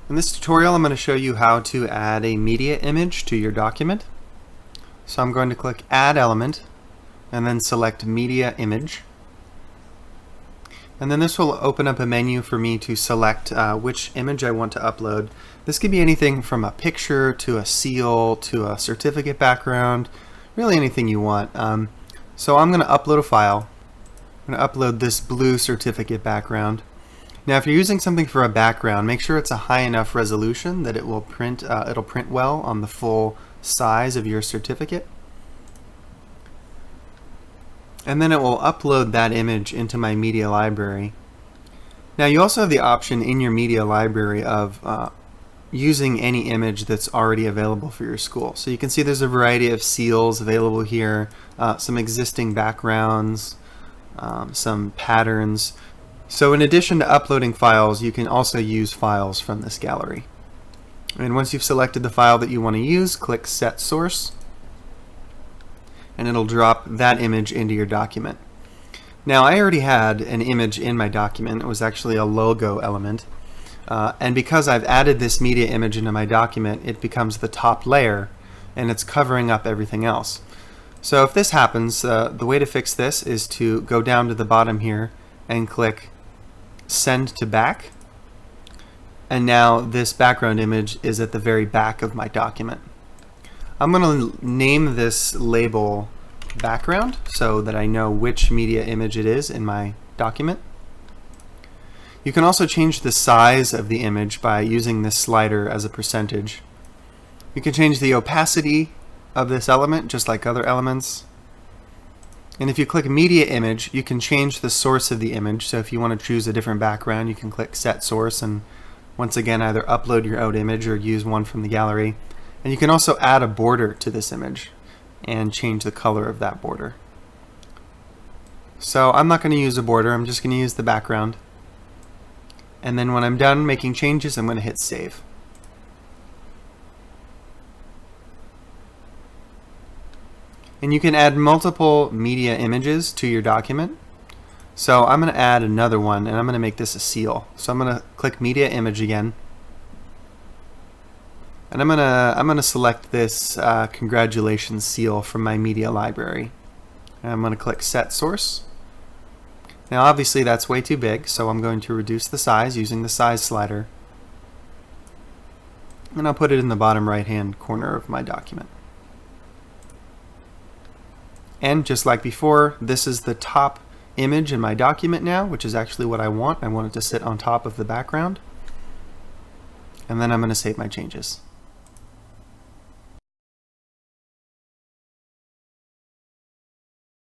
In this tutorial, I'm going to show you how to add a media image to your document. So I'm going to click Add Element and then select Media Image. And then this will open up a menu for me to select which image I want to upload. This could be anything from a picture to a seal to a certificate background, really anything you want. So I'm going to upload a file. I'm going to upload this blue certificate background. Now if you're using something for a background, make sure it's a high enough resolution that it will print, it'll print well on the full size of your certificate. And then it will upload that image into my media library. Now you also have the option in your media library of using any image that's already available for your school. So you can see there's a variety of seals available here, some existing backgrounds, some patterns. So in addition to uploading files, you can also use files from this gallery. And once you've selected the file that you want to use, click Set Source, and it'll drop that image into your document. Now I already had an image in my document. It was actually a logo element. And because I've added this media image into my document, it becomes the top layer and it's covering up everything else. So if this happens, the way to fix this is to go down to the bottom here and click Send to Back. And now this background image is at the very back of my document. I'm going to name this label background so that I know which media image it is in my document. You can also change the size of the image by using this slider as a percentage. You can change the opacity of this element just like other elements. And if you click Media Image, you can change the source of the image. So if you want to choose a different background, you can click Set Source and once again either upload your own image or use one from the gallery. And you can also add a border to this image and change the color of that border. So I'm not going to use a border, I'm just going to use the background. And then when I'm done making changes, I'm going to hit Save. And you can add multiple media images to your document. So I'm going to add another one and I'm going to make this a seal. So I'm going to click Media Image again. And I'm gonna select this congratulations seal from my media library. And I'm going to click Set Source. Now obviously that's way too big, so I'm going to reduce the size using the size slider. And I'll put it in the bottom right hand corner of my document. And just like before, this is the top image in my document now, which is actually what I want. I want it to sit on top of the background. And then I'm going to save my changes.